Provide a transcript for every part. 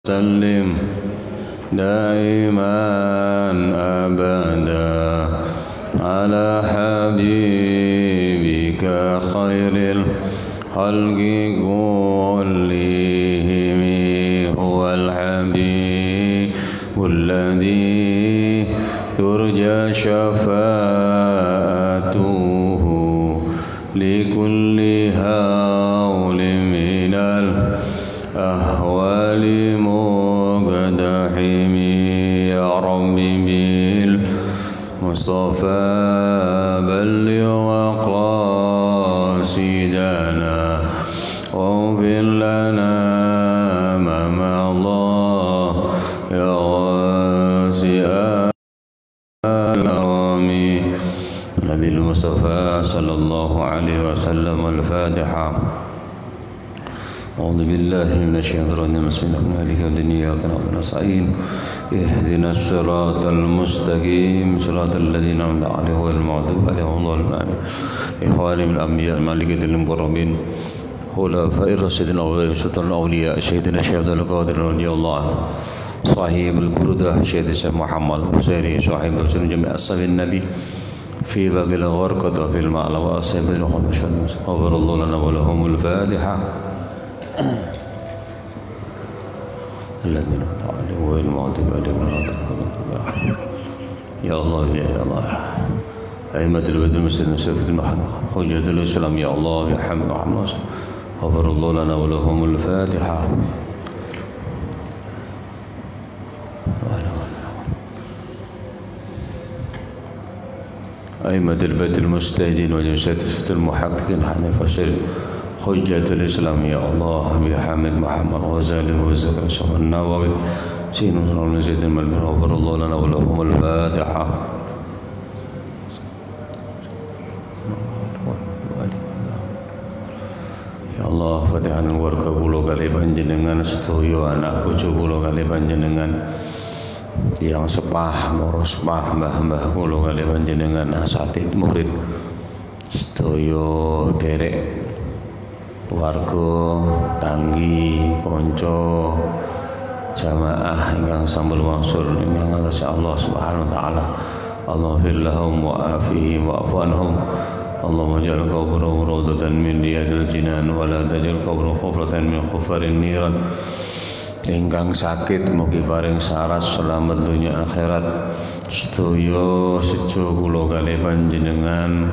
سلم دائما أبدا على حبيبك خير الخلق كلهم هو الحبيب الذي ترجى شفاعته لكل هول من الأهوال مقتحم يا رب بالمصطفى بلغ مقاصدنا واغفر لنا ما مضى يا واسع الكرم نبي المصطفى صلى الله عليه وسلم. الفاتحة. أعوذ بالله من الشيطان الرجيم. بسم الله مالك يوم الدين إياك نعبد ونستعين اهدنا الصراط المستقيم صراط الذين أنعمت عليهم غير المغضوب عليهم ولا الضالين. إخواني من الأنبياء الملائكة المقربين خلفاء الراشدين سلطان الأولياء سيدنا الشيخ عبد القادر رضي الله عنه صاحب البردة سيد الشيخ محمد الحسيني صاحب جميع أصحاب النبي في باقي الغرقة وفي المعلى وأصحاب الخدش غفر الله لنا ولهم. الفاتحة. الذين عليهم غير المغضوب عليهم يا الله يا الله أئمة البيت المسلمين سيف المحمد حجة الإسلام يا الله يا حمد محمد غفر الله لنا ولهم. الفاتحة. أئمة البيت المجتهدين وجمسات المحققين حنيف الشريف حجة الإسلام يا الله بحمد محمد غزالي وزكر الشيخ النووي سين صلى زيد الملبن غفر الله لنا ولهم. الفاتحة. Ya Allah, Fatihah warga kula kali panjenengan sedaya anak bojo kula kali panjenengan yang sepah moro sepah mbah-mbah kula kali panjenengan asatid murid sedaya derek warga tanggi konco jamaah ingkang sambel wangsul ingkang ngatasi Allah Subhanahu wa taala. Allahumma fir lahum wa afihim wa afu anhum. Allahumma ja'al qabrahum rawdatan min riyadil jinan wa la taj'al qabrahum khufratan min khufarin niran. Ingkang sakit mugi paring saras selamat dunia akhirat. Sedaya sejo kula kalih panjenengan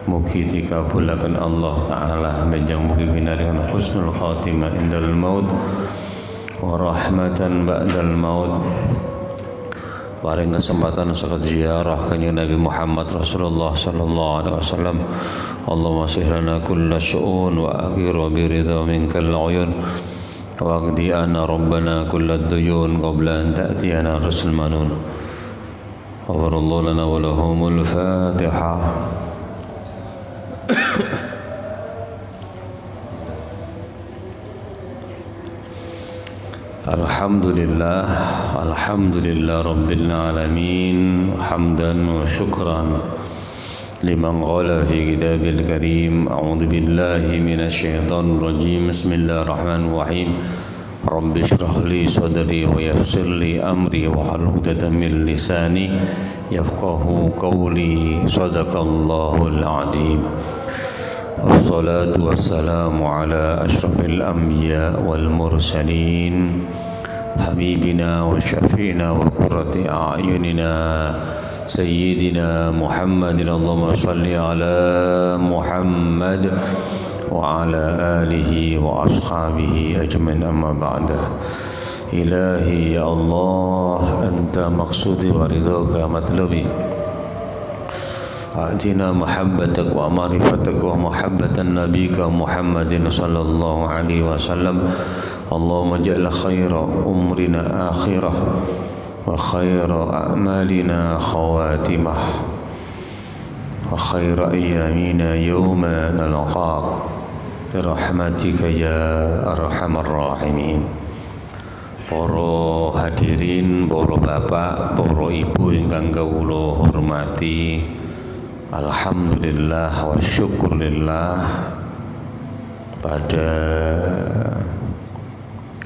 mugi dikabulaken Allah taala menjang mugi pinaringan husnul khatimah indal maut wa rahmatan ba'dal maut. Paring kesempatan sakat ziarah kanjeng Nabi Muhammad Rasulullah sallallahu alaihi wasallam. Allahumma sihlana kulla syu'un wa akhiru bi ridha minkal uyun wa aqdi ana rabbana kulla duyun qabla an ta'tiyana rusul manun. Ghafarallahu lana wa lahumul Fatihah. Alhamdulillah, alhamdulillah rabbil alamin, hamdan wa syukran liman qala fi kitabil karim. A'udzu billahi minasy syaithanir rajim. Bismillahirrahmanirrahim. Rabbi shrah li sadri wa yassir li amri wa hlul 'uqdatam min lisani yafqahu qawli. Shadaqallahul 'azim. Wassalatu wassalamu ala ashrafil anbiya wal mursalin habibina wa syafi'ina wa qurrati a'yunina sayyidina Muhammadin. Allahumma salli ala Muhammad wa ala alihi wa ashabihi ajmain. Amma ba'da. Ilahi ya Allah, anta maqsudi wa ridhaka matlubi. A'tina mahabbatak wa ma'rifatak wa mahabbatan nabika Muhammadin sallallahu alaihi wasallam. Allahumma ja'al khaira umrina akhirah wa khaira a'malina khawatimah wa khaira ayyamina yawma nalqaq birahmatika ya arhamar rahimin. Para hadirin, para bapak, para ibu ingkang kawula hormati, alhamdulillah wa syukurillah pada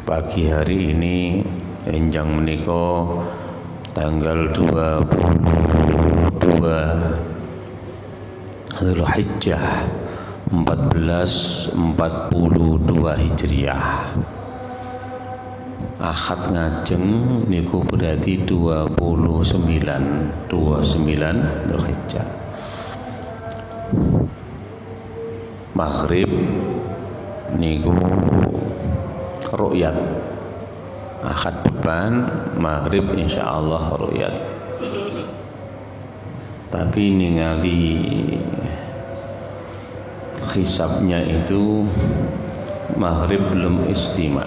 pagi hari ini enjang menika tanggal 22 Dzulhijjah 1442 Hijriah. Ahad ngajeng niku berarti 29 Dzulhijjah. Maghrib niku ru'yat. Ahad depan maghrib insyaallah ru'yat. Tapi ningali hisabnya itu maghrib belum istima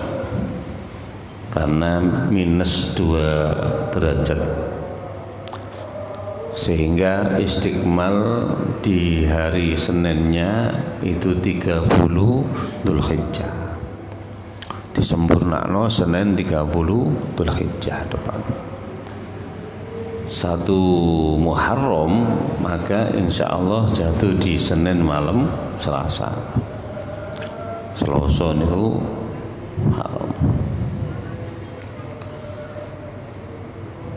karena minus 2 derajat, sehingga istiqmal di hari Seninnya itu 30 Dzulhijjah, disempurnakno Senin 30 Dzulhijjah depan 1 Muharram, maka insya Allah jatuh di Senin malam Selasa. Selasa niku Muharram.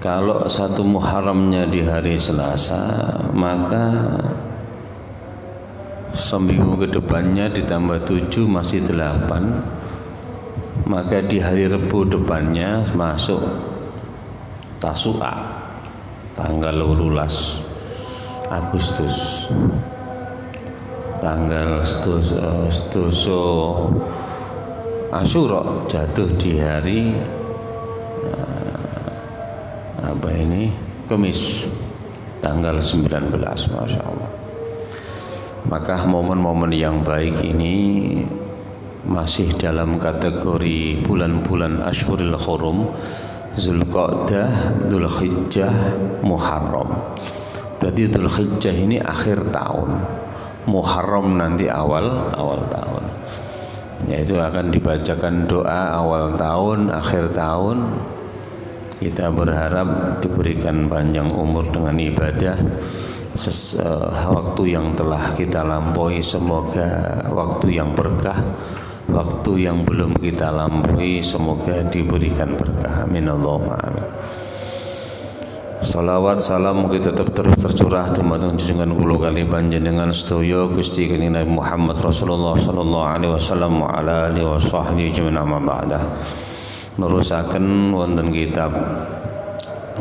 Kalau 1 Muharramnya di hari Selasa, maka seminggu ke depannya ditambah 7 masih 8. Maka di hari Rebu depannya masuk Tasu'a tanggal 18 Agustus, tanggal sedoso Asyura jatuh di hari Kamis tanggal 19, Masya Allah. Maka momen-momen yang baik ini masih dalam kategori bulan-bulan Ashhurul Hurum, Zulqa'dah, Dzulhijjah, Muharram. Berarti Dzulhijjah ini akhir tahun, Muharram nanti awal tahun. Yaitu akan dibacakan doa awal tahun, akhir tahun. Kita berharap diberikan panjang umur dengan ibadah. Waktu yang telah kita lampaui semoga waktu yang berkah. Waktu yang belum kita lampaui semoga diberikan berkah. Amin Allahumma amin. Salawat salam kita tetap terus tercurah dumateng junjungan kula kali panjenengan sedaya Gusti Kanjeng Nabi Muhammad Rasulullah sallallahu alaihi wasallam wa ala alihi washabbihi ajmain amma ba'da. Nerusaken wonten kitab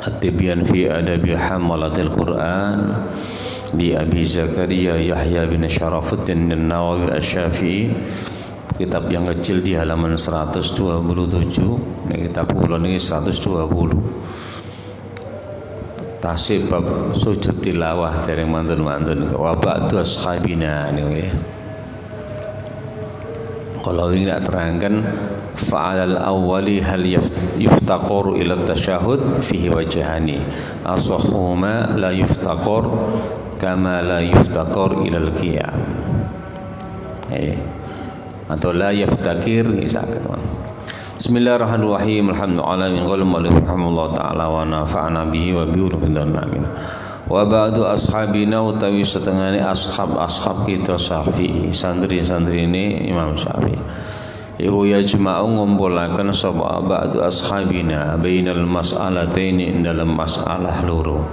At-Tibyan fi Adabi Hamalatil Quran di Abi Zakaria Yahya bin Syarafuddin An-Nawawi Asy-Syafi'i. Kitab yang kecil di halaman 127. Ini kitab kula niki 120. Tasih bab sujud tilawah dereng mantun-mantun. Wa ba'du ashabina niku. Kalau ini nak terangkan fa'alal awwali hal yuftaqaru ila tasyahud fihi wajhani asahuma la yuftaqar kama la yuftaqar ila al-qiyam. Atau la yaftakir misalkan. Bismillahirrahmanirrahim. Alhamdulillahi Alhamdulillah ta'ala wa nafa'ana bihi wa bi'urufidhan amin. Wa ba'du ashabina utawi setengahnya ashab kita Syafi'i, santri-santri ini Imam Syafi'i. Iku yajma'u ngumpulaken sapa ba'du ashabina bainal mas'alataini dalam masalah loro.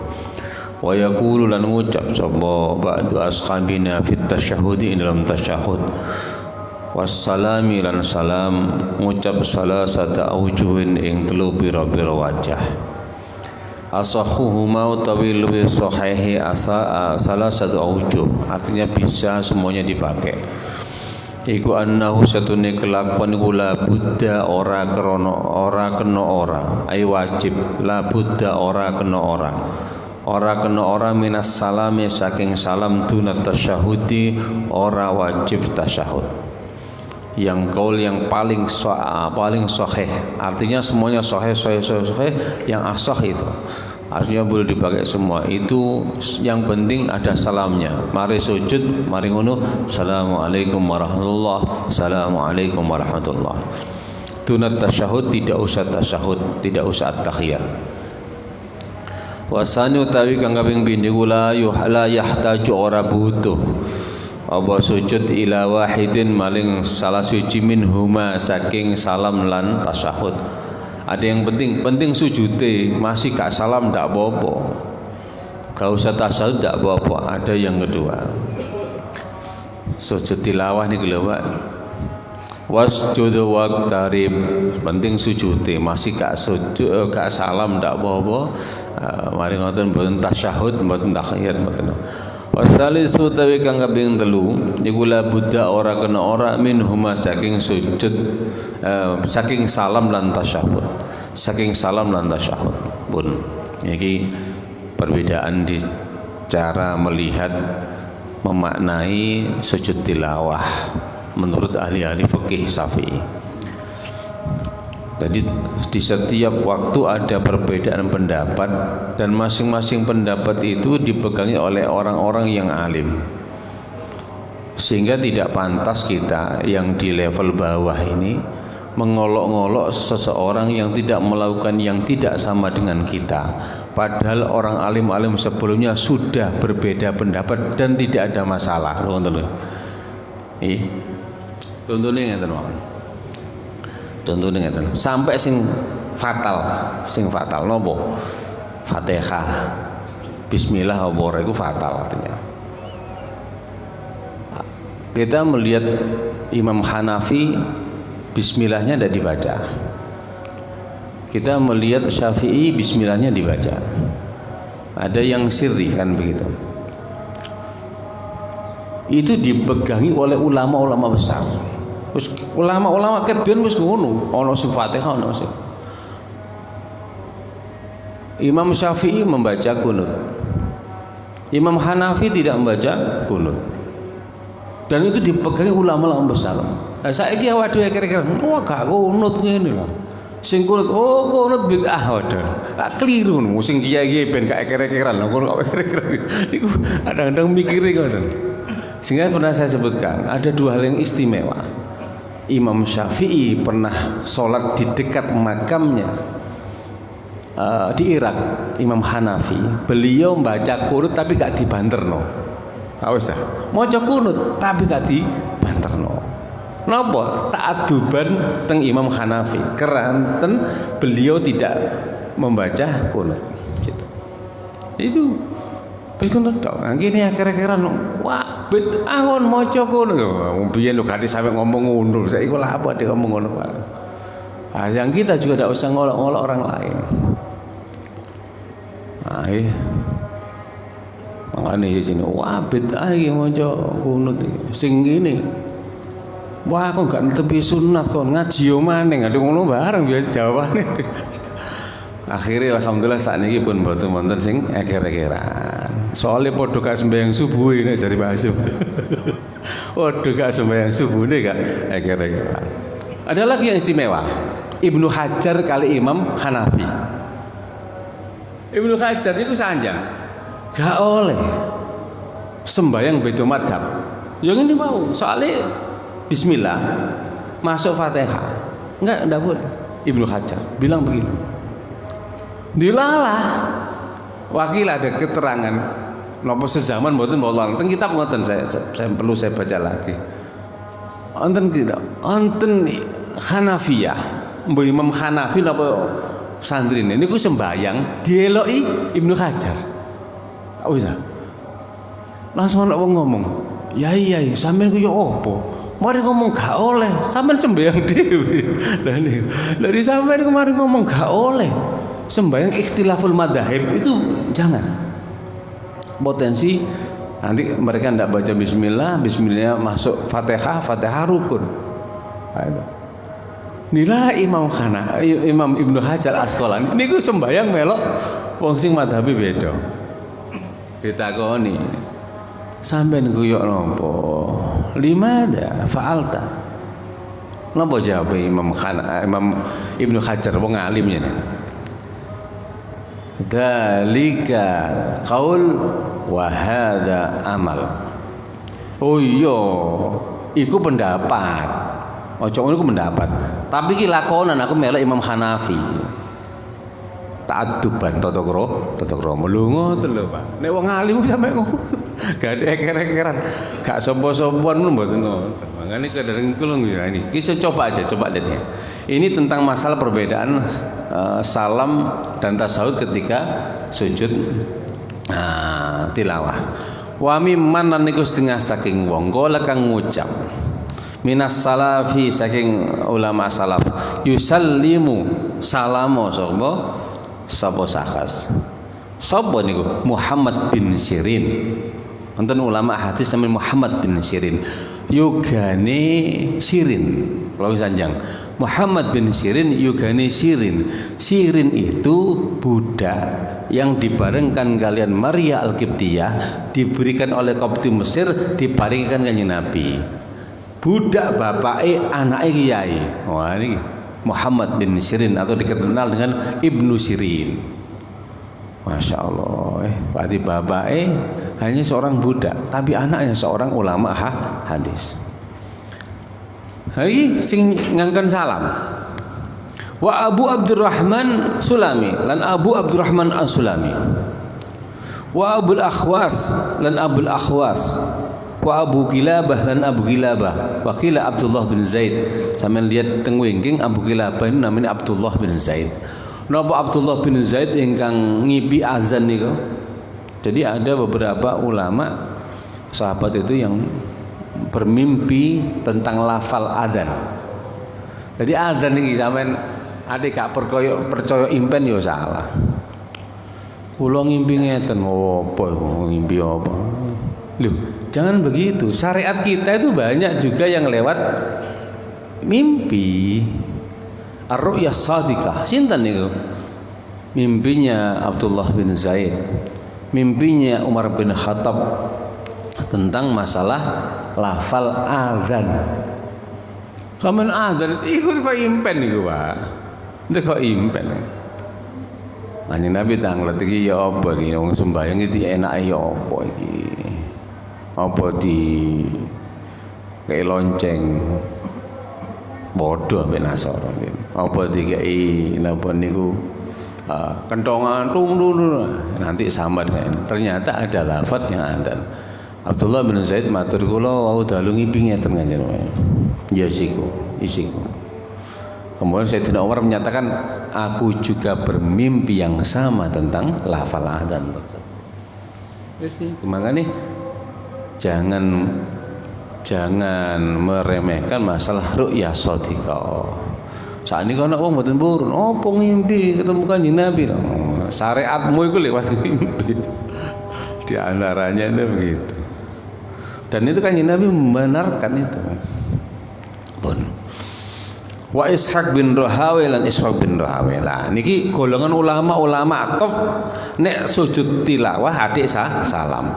Wa yaqulu lan ngucap sapa ba'du ashabina fit tasyahudi dalam tasyahud. Wassalami lan salam ngucap salasata aujuhin ing 3 pira-pira wajah. Asahuhuma utawi luwih sahihi salasatu aujuh, artinya bisa semuanya dipakai. Iku annahu satune kelakuan iku la budda ora kena ora ai wajib la budda ora kena ora minas salami saking salam dunat tasyahudi ora wajib tasyahud. Yang kaul yang paling sahih, artinya semuanya sahih, yang asah itu artinya boleh dipakai semua. Itu yang penting ada salamnya. Mari sujud, mari ngono, assalamualaikum warahmatullah, assalamualaikum warahmatullah. Dunat tasyahud, tidak usah tasyahud, tidak usah at-tahiyat. Wasani utawi kang kaping pindho la yahtaju ora butuh apa sujud ila wahidin maling salah suci minhuma saking salam lan tasyahud. Ada yang penting sujute masih gak salam ndak apa-apa, gak usah tasyahud ndak apa-apa. Ada yang kedua sujud tilawah niku lho Pak, wasjud waqtarib, penting sujute masih gak sujud gak salam ndak apa-apa. Mari ngoten mboten tasyahud mboten tahiyat mboten. Wasalisu tawi kang kaping 3 niku la buddha ora kena ora minhuma saking sujud saking salam lan tasyahud. Saking salam lan tasyahud pun iki perbedaan di cara melihat memaknai sujud tilawah menurut ahli-ahli fikih Syafi'i. Jadi di setiap waktu ada perbedaan pendapat dan masing-masing pendapat itu dipegangi oleh orang-orang yang alim. Sehingga tidak pantas kita yang di level bawah ini mengolok-ngolok seseorang yang tidak melakukan yang tidak sama dengan kita. Padahal orang alim-alim sebelumnya sudah berbeda pendapat dan tidak ada masalah. Contohnya ngeten. Contohnya ngeten, sampai sing fatal nopo? Fatihah. Bismillah apa itu fatal artinya. Kita melihat Imam Hanafi bismillahnya tidak dibaca. Kita melihat Syafi'i bismillahnya dibaca. Ada yang sirri kan begitu. Itu dipegangi oleh ulama-ulama besar. Terus ulama-ulama kebiyen wis ngono, ana sing Fatihah ana sing. Imam Syafi'i membaca kunut. Imam Hanafi tidak membaca kunut. Dan itu dipegangi ulama-ulama besar. Nah, saiki waduh kira-kira, wah gak kunut ngene lho. Sing kunut, oh kunut bid'ah waduh. Lah keliru ngono, sing kiai-kiai ben gak kira-kira lho, kira-kira. Iku kadang-kadang mikire ngono. Sehingga pernah saya sebutkan ada 2 hal yang istimewa. Imam Syafi'i pernah sholat di dekat makamnya di Irak. Imam Hanafi beliau membaca kunut tapi gak dibanterno. Awes dah. Maca kunut tapi gak dibanterno. Napa? Ta'adduban teng Imam Hanafi. Keranten beliau tidak membaca kunut. Gitu. Itu wis ngono tok. Ngene kira-kira wah bid'ah kon maca ngono. Biyen lho gak sampe ngomong ngono. Saiki kok apa dia ngomong ngono, Pak. Ah, yang kita juga tidak usah ngolok-ngolok orang lain. Nah, makanya di sini wah bid'ah iki maca kunut sing ngene. Wah kok gak netepi sunat kon ngaji yo maning. Aduh ngono bareng biasa jawabannya. Akhirnya alhamdulillah saat ini pun boten-boten sing eker-ekeran. Soalnya podo gak sembahyang subuh ini jadi bahasa. Podo gak sembahyang subuh ini gak eker-ekeran. Ada lagi yang istimewa. Ibnu Hajar kali Imam Hanafi. Ibnu Hajar itu sanjang. Gak oleh sembahyang beda madhab. Yang ini mau soalnya Bismillah masuk Fatihah. Enggak boleh. Ibnu Hajar bilang begini. Dilalah wakil ada keterangan nopo sezaman mboten mboten teng kitab ngoten saya perlu saya baca lagi. Wonten tidak wonten Hanafiyah mbok Imam Hanafi napa santrine niku sembayang dieloki Ibnu Hajar. Wis langsung ana wong ngomong, "Ya iya sampean ku yo opo?" Mari ngomong gak oleh, sampean sembayang dhewe. Lah di sampean kemarin ngomong gak oleh. Sembahyang ikhtilaful madzhab itu jangan. Potensi nanti mereka tidak baca bismillah, bismillah masuk Fatihah rukun. Nila Imam Ibnu Hajar Asqalani niku sembahyang melok wong sing madzhabe beda. Ditakoni, sampean guyok napa? Limada fa'alta? Napa jawab Imam Ibnu Hajar wong alim yen. Dalika qaul wa hadza amal. Oh iya, iku pendapat. Ojo ngono iku pendapat. Tapi iki lakonan aku melok Imam Hanafi. Ta'adduban tata krama lho ngoten lho Pak. Nek wong alim sampe ngono. Gak ada eker-ekeran. Gak sopo-sopoan lu mboten ngoten. Makane kadang kula ini. Kita coba aja, coba lihat ya. Ini tentang masalah perbedaan salam dan tasawuf ketika sujud tilawah. Wa mimman lan niku setengah saking wong kala kang ngucap minas salafi saking ulama salaf yusallimu salamo sapa sakas sapa niku Muhammad bin Sirin wonten ulama hadis namanya Muhammad bin Sirin yugane Sirin kalau sanjang Muhammad bin Sirin yugane Sirin itu budak yang dibarengkan kalian Maria Al-Qibtiyah diberikan oleh Kopti Mesir dibaringkan kanjeng Nabi budak bapake anake kiai. Wah ini Muhammad bin Sirin atau dikenal dengan Ibnu Sirin. Masya Allah, berarti bapake hanya seorang budak, tapi anaknya seorang ulama hadis. Hai sing ngangkan salam. Wa Abu Abdurrahman Sulami lan Abu Abdurrahman As-Sulami. Wa Abul Akhwas lan Abul Akhwas. Wa Abu Gilabah lan Abu Gilabah. Wa qila Abdullah bin Zaid. Sampeyan lihat teng wingking Abu Gilabah ini namanya Abdullah bin Zaid. Napa Abdullah bin Zaid ingkang ngipi azan niku? Jadi ada beberapa ulama sahabat itu yang bermimpi tentang lafal adzan. Jadi adzan iki sampean ade gak percaya impen ya salah. Kula ngimpi ngeten apa ngimpi apa? Loh, jangan begitu. Syariat kita itu banyak juga yang lewat mimpi. Ar-ru'ya shadiqah. Sinten niku? Mimpinya Abdullah bin Zaid. Mimpinya Umar bin Khattab tentang masalah lafal azan. Kamen azan iku kok impen niku, Pak. Ndek kok impen. Kanjeng Nabi tanglet iki ya apa iki wong sembayang iki enake ya apa iki? Apa di kayak lonceng bodoh ambek Nasara iki. Apa dikai napa niku kentongan tung nanti sambat kan. Ternyata ada lafaz yang azan. Abdullah bin Zaid matur kula wau dalu ngipi ngeten kanjeng. Ya isiku. Kemudian Sayyidina Umar menyatakan aku juga bermimpi yang sama tentang lafal adzan tersebut. Makanya jangan meremehkan masalah ru'ya shadiqah. Saat ini kalau wong mboten purun, opo ngimpi ketemu Kanjeng Nabi. Syariatmu iku lewat mimpi. Di antaranya itu begitu. Dan itu Kanjeng Nabi membenarkan itu. Pun. Wa Ishaq bin Rahawi lan Ishaq bin Rahawi lah niki golongan ulama top nek sujud tilawah adik salam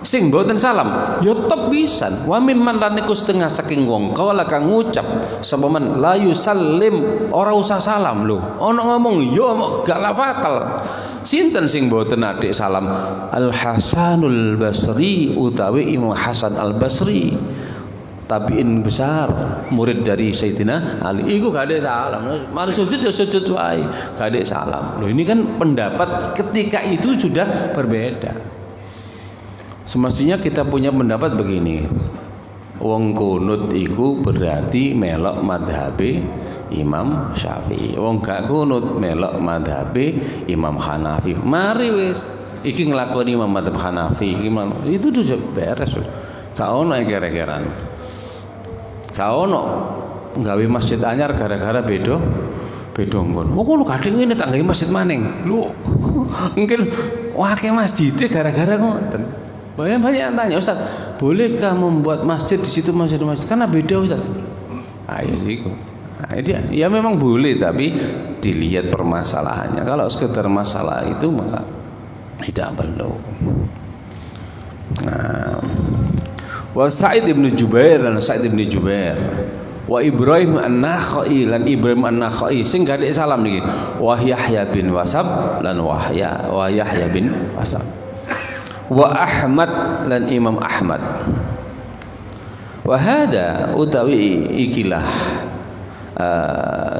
sing mboten salam ya top pisan wa mimman lan niku setengah saking wong kala kang ngucap sapa men la yusallim ora usah salam lho ana ngomong yo gak lafal sinten sing mboten adik salam Al Hasanul Basri utawi Imam Hasan Al Basri tabiin besar murid dari Sayyidina Ali iku gak ada salam mari sujud ya sujud wae gak ada salam loh ini kan pendapat ketika itu sudah berbeda semestinya kita punya pendapat begini wong kunut iku berarti melok madhabe Imam Syafi'i wong gak kunut melok madhabe Imam Hanafi mari wis iki nglakoni Imam madhab Hanafi itu sudah beres gak ono eger-egeran kau no gawe masjid anyar gara-gara bedo nggon. Oh lu kadang ini tak gawe masjid maning. Lu mungkin wakil masjidnya gara-gara ngoten. Banyak yang tanya Ustaz, bolehkah membuat masjid di situ masjid karena beda Ustaz? Ayo sih kok. Nah, ya memang boleh tapi dilihat permasalahannya. Kalau sekedar masalah itu maka tidak perlu. Nah, wa Sa'id bin Jubair lan Sa'id bin Jubair wa Ibrahim An-Nakhai lan Ibrahim An-Nakhai sing gak salam niki wa Yahya bin Wasab lan wa Yahya bin Wasab wa Ahmad lan Imam Ahmad wa hada utawi ikilah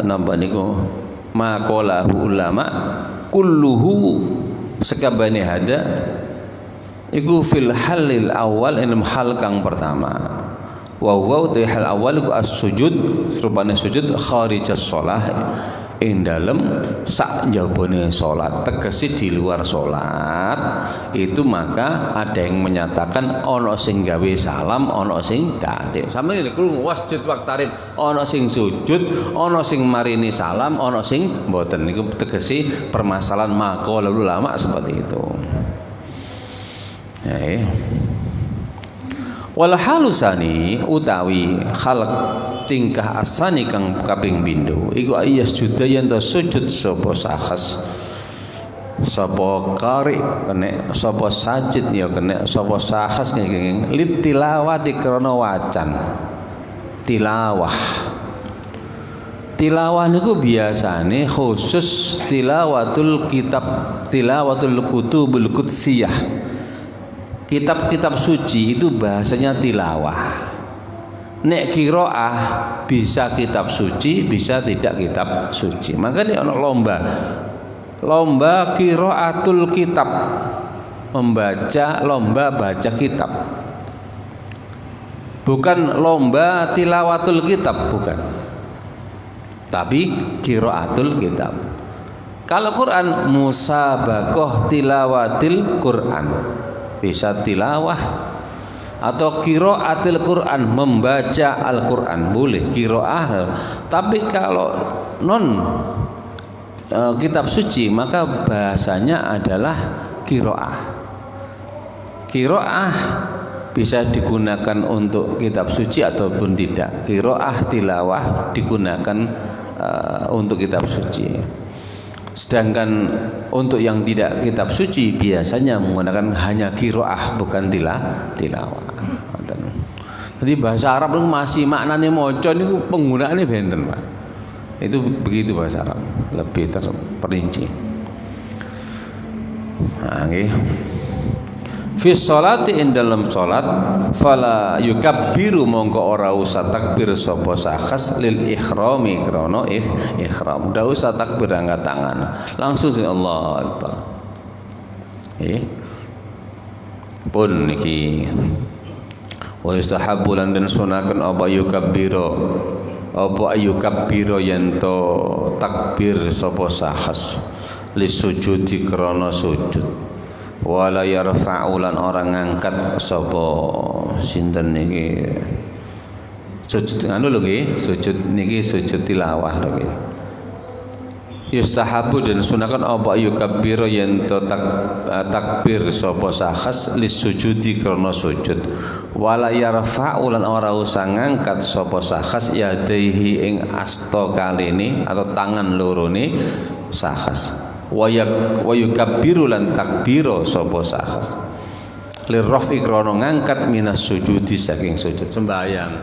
napa niku maqalahu ulama kulluhu sakabane hada iku fil halil awal ing hal kang pertama. Wa huwa hal awal iku as-sujud rupane sujud kharijas shalah ing dalem sak njabane salat, tegese di luar salat itu maka ada yang menyatakan ana sing gawe salam, ana sing ndak. Sampeyan krungu wasjud waqtarib, ana sing sujud, ana sing marini salam, ana sing mboten. Niku tegese permasalahan maqal ulama seperti itu. Ya. Wal halusani utawi khalq tingkah asani kang kaping pindho iku ayas juda yen to sujud sapa sakhas sapa qari kene sapa sajid ya kene sapa sakhas ngene litilawati krana wacan tilawah niku biasane khusus tilawatul kitab tilawatul kutubul qudsiyah. Kitab-kitab suci itu bahasanya tilawah. Nek qiraah bisa kitab suci, bisa tidak kitab suci. Makanya ono lomba qiraatul kitab, lomba baca kitab. Bukan lomba tilawatul kitab, bukan. Tapi qiraatul kitab. Kalau Quran musabaqah tilawatil Quran. Bisa tilawah atau qiraatil Quran, membaca Al-Quran boleh qiraah. Tapi kalau non kitab suci maka bahasanya adalah qiraah. Qiraah bisa digunakan untuk kitab suci ataupun tidak. Qiraah tilawah digunakan untuk kitab suci. Sedangkan untuk yang tidak kitab suci biasanya menggunakan hanya qiraah bukan tilawah. Jadi bahasa Arab itu masih maknanya maca niku penggunaannya benten, Pak. Itu begitu bahasa Arab, lebih terperinci. Nah, nggih. Fi sholati ing dalam salat fala yukabbiru mongko ora usah takbir sapa sakhas lil ihrami krana ihram. Ndak usah takbir angkat tangan. Langsung Allahu Akbar. Pun niki wa yustahabbu lan den sunaken apa yukabbiro yen to takbir sapa sakhas lisujudi krana sujud. Wala yarfa'u lan orang ngangkat sapa sinten niki sujud anu lho nggih sujud niki sujud tilawah lho nggih. Yustahabu dan sunahkan apa yukabbir yen to takbir sapa sakhas lisujudi krana sujud. Wala yarfa'u lan ora usah ngangkat sapa sakhas yadaihi ing asta kalene atau tangan lorone sakhas. Wa yukabbiru lan takbiro sapa sakhas lirrafi krana ngangkat minas sujudi saking sujud sembahyang.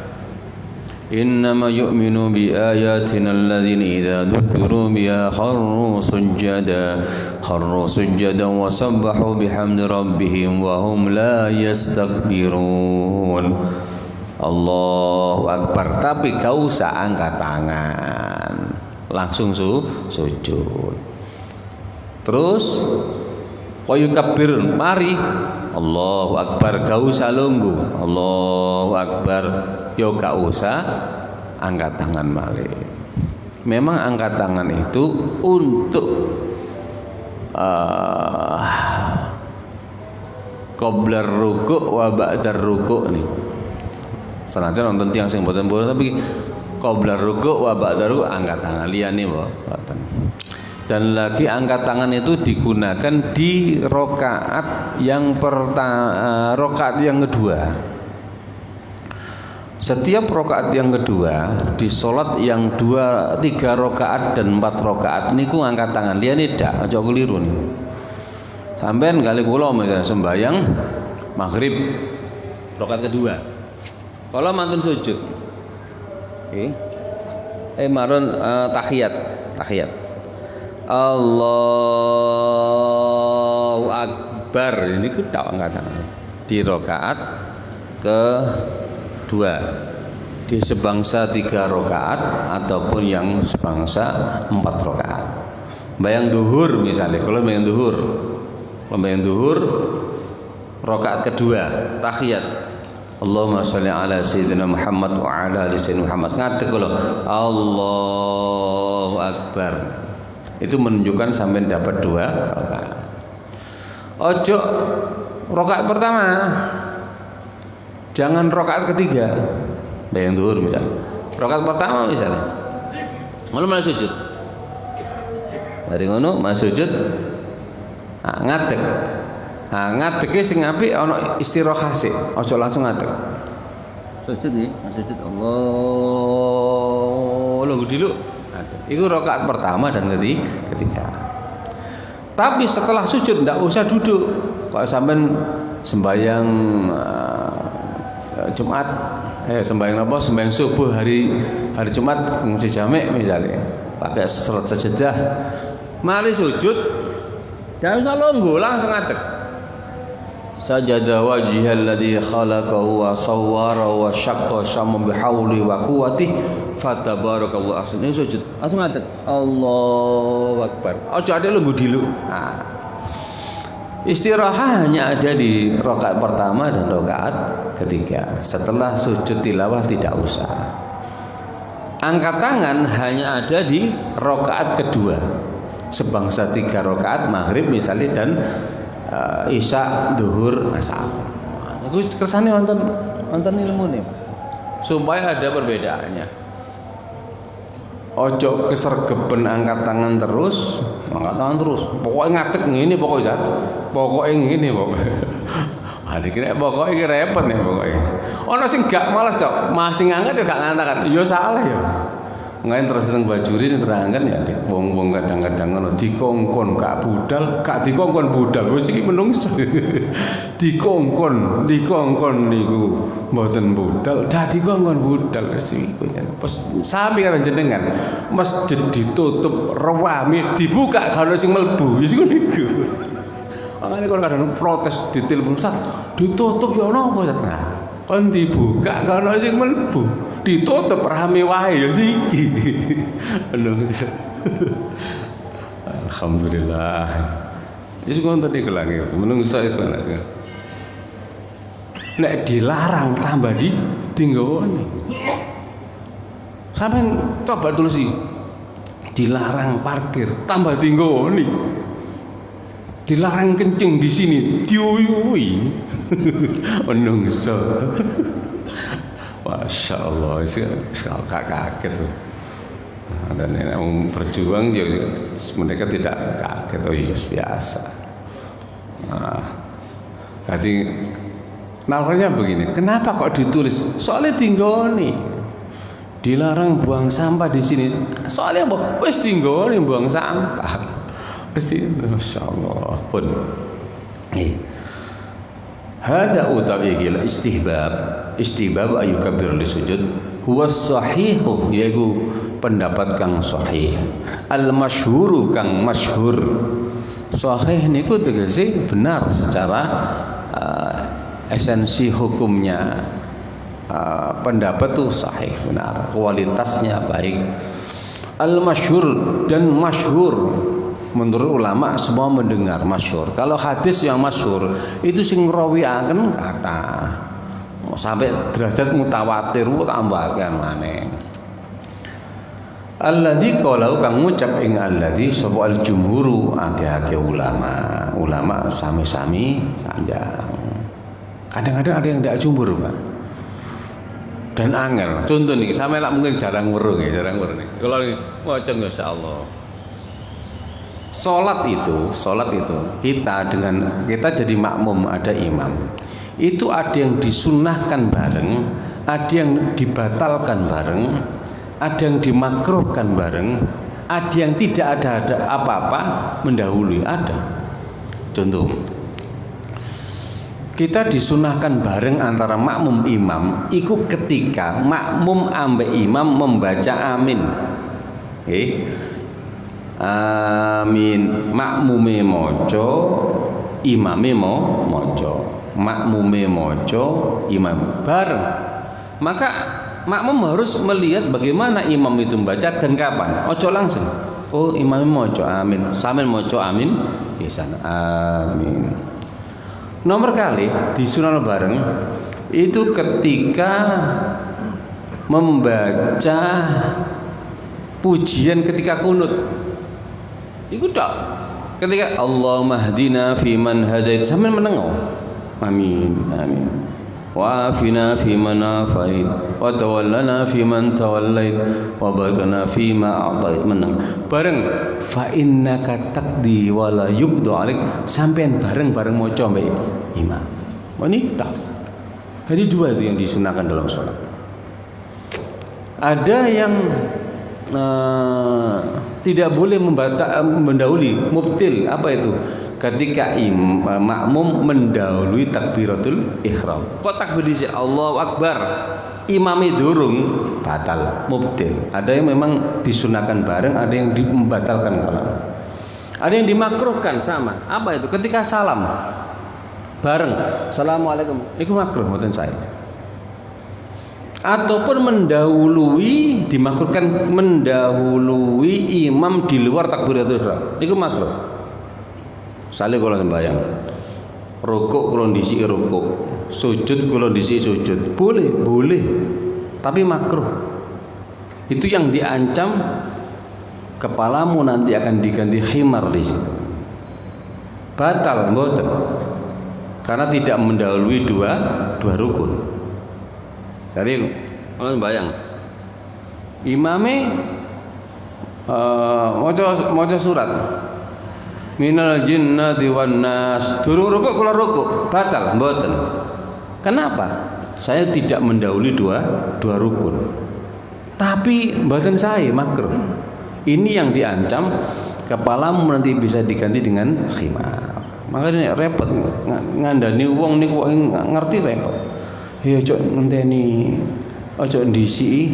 Innama yu'minu bi ayatina alladzina idza dzukiru biha kharru sujada wa sabbahu bihamdi rabbihim wa hum la yastakbirun. Allahu Akbar, tapi kau usah angkat tangan, langsung sujud. Terus wa yukabbirun mari Allahu Akbar, gak usah lungguh Allahu Akbar, yo gak usah angkat tangan balik. Memang angkat tangan itu untuk qablar ruku' wa ba'dar ruku' nih. Senajan nonton tiang sing boten-boten tapi qablar ruku' wa ba'dar ruku' angkat tangan liyane mboten. Dan lagi angkat tangan itu digunakan di rokaat yang rokaat yang kedua. Setiap rokaat yang kedua di sholat yang 2, 3 rokaat dan 4 rokaat niku angkat tangan. Dia tidak, aja keliru nih. Sampean kali kula misalnya sembahyang maghrib rokaat kedua. Kalau mantun sujud, marun tahiyat. Allahu Akbar, ini kita angkat tangan di rokaat kedua, di sebangsa 3 rokaat ataupun yang sebangsa 4 rokaat. Bayang duhur misalnya, kalau bayang duhur Rakaat kedua tahiyat. Allahumma sholli ala sayyidina Muhammad wa ala ali sayyidina Muhammad. Ngadeg lho. Allahu akbar. Itu menunjukkan sampai dapat 2 rakaat. Ojo rakaat pertama. Jangan rakaat ketiga. Bayang dhuwur misalnya. Rakaat pertama misalnya. Ngono malah sujud. Dari ngono malah sujud. Ngadeg. Ngadege sing apik ana istirahah sik, aja langsung ngadeg. Sujud nggih, sujud Allah. Lho dulu. Itu rakaat pertama dan ketiga. Tapi setelah sujud ndak usah duduk. Kalau sampean sembahyang Jumat, sembahyang apa? Sembahyang subuh hari Jumat ngisi jamek misalnya. Pakai salat sajadah. Mari sujud. Jangan usah longgo, langsung ngadeg. Sajada wajhal ladzi khalaqahu wa sawwara wa syaqqa syamma bihauli wa quwwati fatabarakallahu ahsanul sujud. Langsung ngadeg. Allahu akbar. Aja ade lungguh dilu. Istirahat hanya ada di rakaat pertama dan rakaat ketiga. Setelah sujud tilawah tidak usah. Angkat tangan hanya ada di rakaat kedua. Sebangsa 3 rakaat maghrib misalnya dan isya, duhur, asar. Aku kersane wonten ilmune. Supaya ada perbedaannya. Ojo kesergepen angkat tangan terus. Pokoknya ngadeg ngene pokoknya. Pokoknya ngene pokoknya. Kira pokoknya repot nih pokoknya. Ono sing gak malas tok, masih ngangkat ya gak ngantakan. Ya salah ya. Ngain terus teng bajuri terangkan ya wong-wong kadang-kadang ngono dikongkon gak budal, gak dikongkon budal. Wis iki menungso. Dikongkon niku mboten budal, dadi kongkon budal wis iku ya. Pas sami karo jenengan, masjid ditutup rewame dibuka kalau sing mlebu wis iku niku. Makane kalau kadang protes ditelepon Ustaz, ditutup ya napa ya? Nah, kon dibuka kalau sing mlebu. Ditutup rame wae ya siki. Alhamdulillah. Wis ngono tadi kelange menungso iso nek dilarang tambah dinggone. Sampeyan coba tulis dilarang parkir tambah dinggone. Dilarang kencing di sini diuyui. Menungso. Masya Allah, gak kaget tuh. Dan yang berjuang juga mereka tidak kaget, oh iya biasa. Jadi nalarnya begini, kenapa kok ditulis? Soalnya tinggoni, dilarang buang sampah di sini. Soalnya apa? Wes tinggoni buang sampah. Pasti, Masya Allah pun. Hada utawi gila istihbab ayyukabbir li sujud huwa sahihu yaiku pendapat kang sahih al masyhuru kang masyhur. Sahih niku tegese benar secara esensi hukumnya. Pendapat tuh sahih benar, kualitasnya baik. Al masyhur dan masyhur menurut ulama semua mendengar masyhur. Kalau hadis yang masyhur itu sing rawiaken kata sampai derajat mutawatir tambahkan maneh. Alladzi qalau kang ngucap ing alladzi sapa al jumhuru akeh-akeh ulama sami-sami panjang. Kadang-kadang ada yang ndak jumhur, Pak. Dan angel. Contoh nih, sampe lak mungkin jarang weruh nih. Kalau maca insyaallah. Salat itu kita jadi makmum, ada imam. Itu ada yang disunnahkan bareng, ada yang dibatalkan bareng, ada yang dimakruhkan bareng, ada yang tidak ada apa-apa mendahului ada. Contoh, kita disunahkan bareng antara makmum imam iku ketika makmum ambek imam membaca amin. Amin, makmume maca, imame maca. Makmume maca, imam bareng. Maka makmum harus melihat bagaimana imam itu membaca dan kapan. Ojo langsung. Oh, imam maca amin, sampean maca amin di sana. Amin. Nomor kali disunah bareng itu ketika membaca pujian ketika kunut. Iku tok. Ketika Allahumma hdina fi man hadait sampean menengo. Amin. Amin. Wa afina fi man afait wa tawallana fi man tawallait wa baghna fi ma a'tait meneng. Bareng fa innaka taqdi wa la yuqdu alaik sampean bareng-bareng maca mbek imam. Ini tok. Jadi dua itu yang disunahkan dalam sholat. Ada yang tidak boleh mendahului mubtil. Apa itu? Ketika makmum mendahului takbiratul ihram. Kok takbir di Allahu Akbar, imami durung, batal, mubtil. Ada yang memang disunahkan bareng, ada yang membatalkan kalam. Ada yang dimakruhkan sama. Apa itu? Ketika salam bareng, assalamualaikum, itu makruh mboten saya. Ataupun mendahului, dimakruhkan mendahului imam di luar takbiratul ihram, itu makruh. Misalnya kalau sembahyang, rukuk kalau disi rukuk, sujud kalau disi sujud, boleh, tapi makruh. Itu yang diancam kepalamu nanti akan diganti khimar di situ. Batal, mboten. Karena tidak mendahului dua rukun. Jadi kalau sembahyang, imame maca surat minal jinnati wan nas, durung rukuk kula rukuk, batal mboten. Kenapa? Saya tidak mendahului dua rukun. Tapi mboten saya makruh. Ini yang diancam kepalamu nanti bisa diganti dengan khimar. Makanya repot ngandani wong niku ngerti repot. Ya ojo ngenteni, ojo ndisi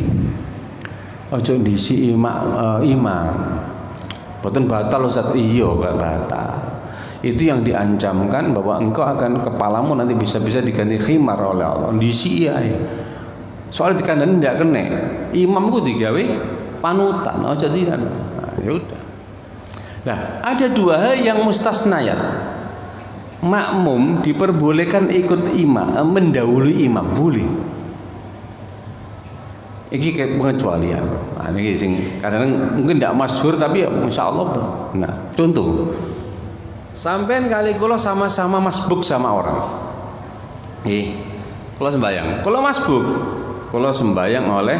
imam. Boten batal Ustaz. Iya gak batal. Itu yang diancamkan bahwa engkau akan kepalamu nanti bisa-bisa diganti khimar oleh Allah. Ndisi ya. Soal dikandani ndak kena. Imamku digawe panutan, ojo tidak. Nah, ya udah. Nah, ada dua hal yang mustasnayat. Makmum diperbolehkan ikut imam, mendahului imam, boleh. Ini kayak pengecualian. Nah, ini sing kadang mungkin tidak masyhur tapi ya insya Allah. Nah, contoh, sampean kali kula sama-sama masbuk sama orang. Kula sembayang, kula masbuk, kula sembayang oleh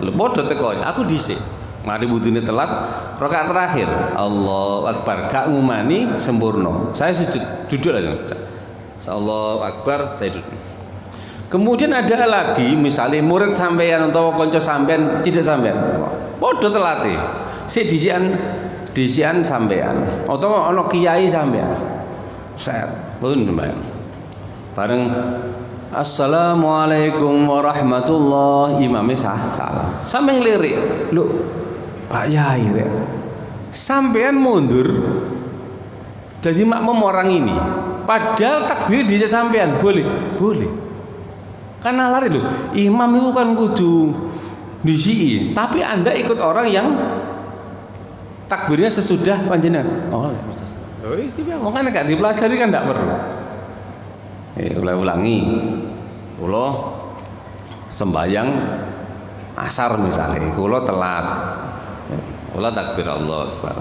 bodoh teko. Aku dhisik. Mari budune telat, rakaat terakhir Allahu Akbar, gak ngumani sempurna. Saya sujud, duduk aja. Allahu Akbar, saya duduk. Kemudian ada lagi misalnya murid sampean atau kanca sampean tidak sampean. Padha telate. Sik disian sampean atau ana kiai sampean. Saya pun sembayang. Bareng Assalamualaikum warahmatullahi imamnya salah. Sampai ngelirik, lu Pak Yai rek. Sampean mundur jadi makmum orang ini. Padahal takbir di sampean boleh. Karena lari loh. Imam itu kan kudu disi, tapi Anda ikut orang yang takbirnya sesudah panjenengan. Oh istimewa. Makanya gak dipelajari kan tidak perlu. Ulangi. Kulo sembayang asar misalnya, kulo telat. Kulo takbir Allah Akbar.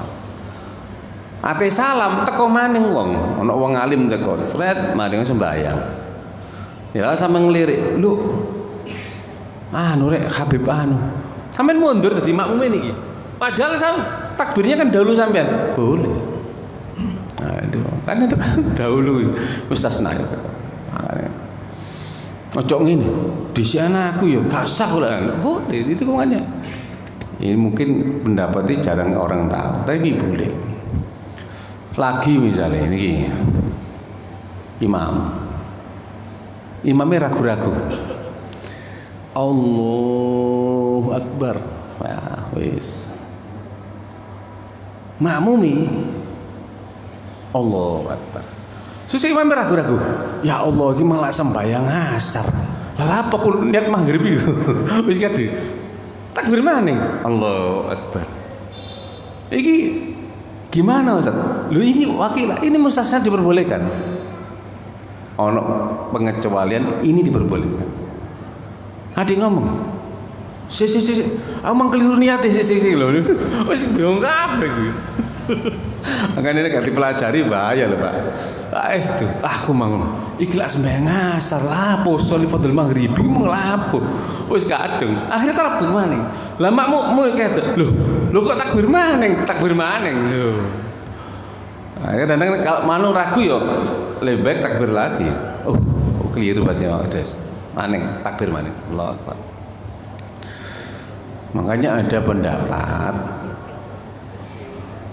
Ate salam teko maning wong, ana wong alim teko. Sret maring sembayang. Ya sampe ngelirik, "Lu rek Habib sampean mundur dadi makmum iki." Padahal takbirnya kan dahulu sampean. Boleh. Nah, itu kan dahulu mustasna itu. Ojo ngene, disi anakku ya gak sah kok. Boleh, itu makanya. Ini mungkin pendapatnya jarang orang tahu, tapi boleh. Lagi misalnya ini imamnya ragu-ragu. Allahu Akbar. Wah, wis. Makmumi Allahu Akbar. Susah imam ragu-ragu. Ya Allah, ini malah sembahyang asar. Lah apa kok niat maghrib itu? Wis kade. Takbir maning. Allahu Akbar. Iki gimana Ustaz? Lu ini wakil, ini mustasna diperbolehkan. ono pengecualian ini diperbolehkan. Ada yang ngomong, si, amang keliru niatnya si loh, wes bingung kabeh gue. Makanya ini gak dipelajari bahaya loh Pak. Itu, aku mau ikhlas mengasar lapo solifadul maghribi mau lapo, wes kadung. Akhirnya takbir maning. Lah makmu kayak loh kok takbir maning loh. Akhirnya kadang kalau manu ragu yo lebih baik takbir lagi. Oh keliru berarti Des. Maning takbir maning. Allahu Akbar. Makanya ada pendapat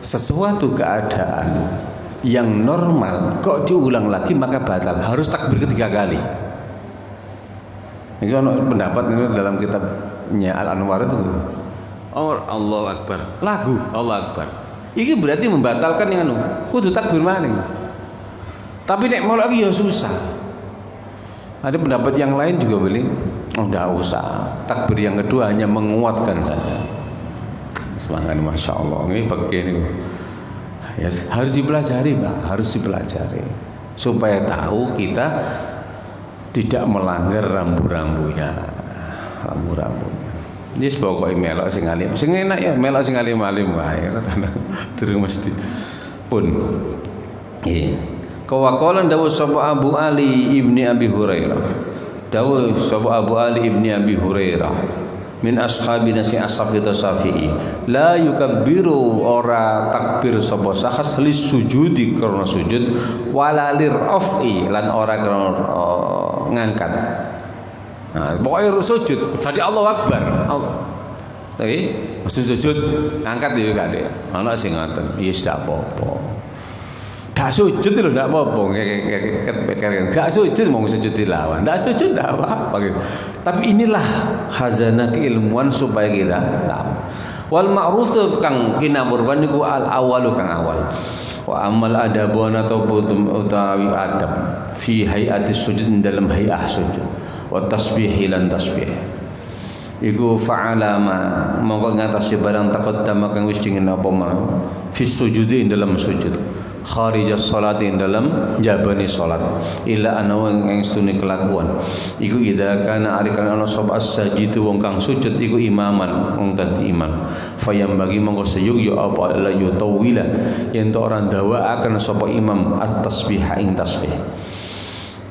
sesuatu keadaan yang normal kok diulang lagi maka batal, harus takbir ketiga kali. Ini pendapat ini dalam kitabnya Al-Anwar itu. Allahu Akbar. Lagu Allahu Akbar. Ini berarti membatalkan yang kudu takbir maning. Tapi nek mau lagi ya susah. Ada pendapat yang lain juga boleh. Enggak usah. Takbir yang kedua hanya menguatkan saja. Semangat Masya Allah. Ini begini. Ya, harus dipelajari Pak, harus dipelajari supaya tahu kita tidak melanggar rambu-rambunya. Ini pokoknya melok sing alim, sing enak ya melok sing alim-alim wae. Terus mesti pun. Kawakolan dawuh sapa Abu Ali ibni Abi Hurairah. Dawuh sapa Abu Ali ibni Abi Hurairah. Min ashabina si ashab kita Syafi'i. La yukabbiru ora takbir sapa sakhas lis sujudi karena sujud wala liraf'i lan ora karena ngangkat. Nah, pokoknya sujud, jadi Allahu Akbar. Tapi sujud ngangkat ya gak ada. Ana sing ngoten, ya ndak apa-apa. Gak sujud lho ndak apa-apa. Gak sujud mau sujud dilawan. Ndak sujud ndak apa-apa gitu. Tapi inilah khazanah keilmuan supaya kita tahu. Wal ma'ruf kang kinamurwan niku al awalu kang awal. Wa amal adabun atau utawi adab fi hayati sujud dalam hayah sujud. Wa tasbih lan tasbih iku fa'ala ma mongko ngatasi barang taqaddama kang wis dingin apa ma fi sujudi dalam sujud kharija salati dalam jabani salat illa ana ing stune kelakuan iku idza kana arikan ana sab as-sajidu wong kang sujud iku imaman wong dadi imam fayam bagi mongko seyuk ya apa la yutawila yen to ora ndawa akan sapa imam at-tasbih ing tasbih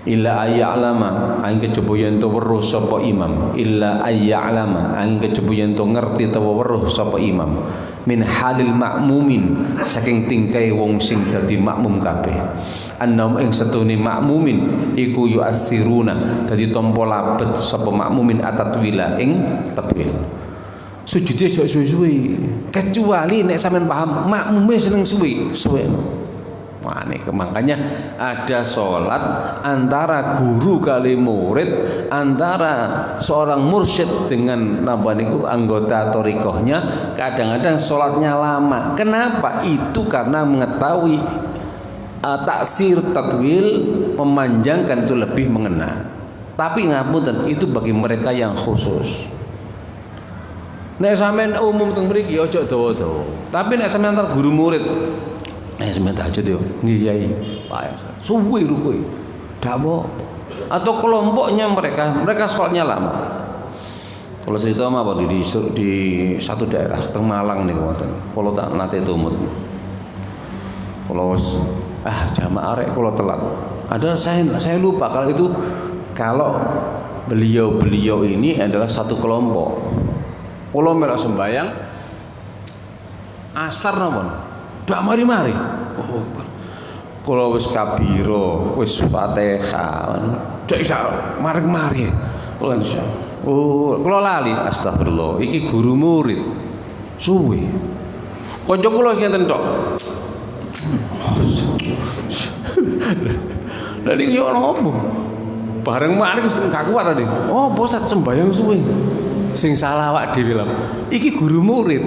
illa ayya'lama angin kejaba yen to weruh sapa imam illa ayya'lama angin kejaba yen to ngerti to weruh sapa imam min halil makmumin saking tingkai wong sing dadi makmum kabeh annam ing setune makmumin iku yu'assiruna dadi tampa labet sapa makmumin atatwila ing tatwil sujude aja suwi-suwi kecuali nek sampean paham makmume seneng suwi makanya ada sholat antara guru kali murid, antara seorang mursyid dengan anggota thariqahnya. Kadang-kadang sholatnya lama. Kenapa? Itu karena mengetahui taksir tatwil, memanjangkan itu lebih mengena. Tapi ngapunten itu bagi mereka yang khusus. Nek sampean umum teng mriki aja dawa-dawa. Tapi nek sampean antar guru murid sementara aja tuh, ngiyai, suwi rukui, dabo, atau kelompoknya mereka sholatnya lama. Kalau cerita apa di satu daerah, teng Malang nih kawan. Kalau tak nanti itu kalau jamaah arek kalau telat, ada saya lupa kalau beliau ini adalah satu kelompok. Kalau mereka sembayang, asar namun. Dak mari-mari. Oh, kalau wis kabiro, wis Fatihah, dak iso mari-mari. Kula lali, astagfirullah. Iki guru murid. Suwe. Kanca kula ngenten tok. Lah iki yo opo? Bareng mari wis gak kuat tadi. Oh, posat sembayang suwe. Sing salah awak dhewe lho. Iki guru murid.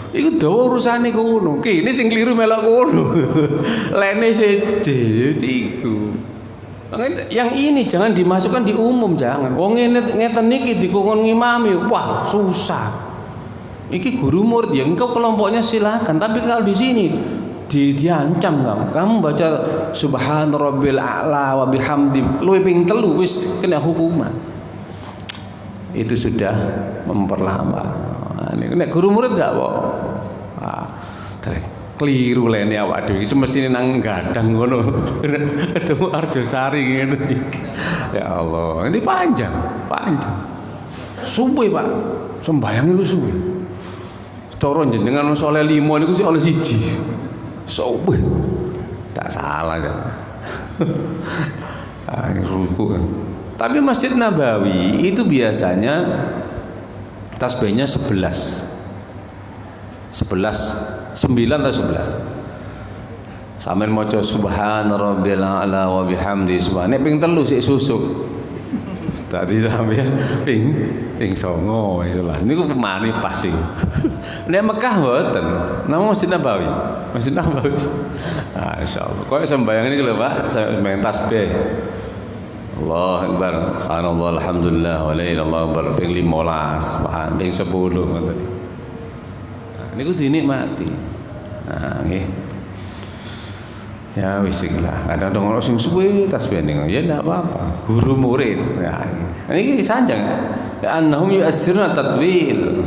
Iku dawa urusane kono. Kene sing kliru melok kono. Lene seje iku. Yang ini jangan dimasukkan di umum, jangan. Wong ngeten niki dikongkon ngimami, wah susah. Iki guru murid ya, engkau kelompoknya silakan. Tapi kalau di sini diancam kamu baca subhan rabbil a'la wa bihamdi luwih ping 3 wis kena hukuman. Itu sudah memperlama. Nek guru murid gak kok. Keliru lene awak dhewe semestine nang gadang ngono. Ketemu Arjosari ngene. Ya Allah, ini panjang. Suwe, Pak. Sembayang itu suwe. Cara jenengan soleh 5 niku sik oleh 1. Suwe. Tak salah kan. Ruku. Tapi Masjid Nabawi itu biasanya tasbihnya 11. 9 atau 11. Sampeyan maca subhana rabbil a'la wa bihamdi subhana ping 3 sik susuk. Tadi sampeyan ping 9 isolah. Niku mari pas iki. Nek Mekah mboten. Nang Masjid Nabawi. Insyaallah. Kok sembayang niku lho Pak, sembayang tasbih. Allahu Akbar, subhanallah, alhamdulillah, wa la ilaha illallah, ping 15, ping 10 ngoten. Niku dinikmati. Nggih. Ya wis lah. Kadang ono sing suwe tasbih ning ya ndak apa-apa. Guru murid. Ya. Ini sanjang. Annahum yu'assiruna tatwil.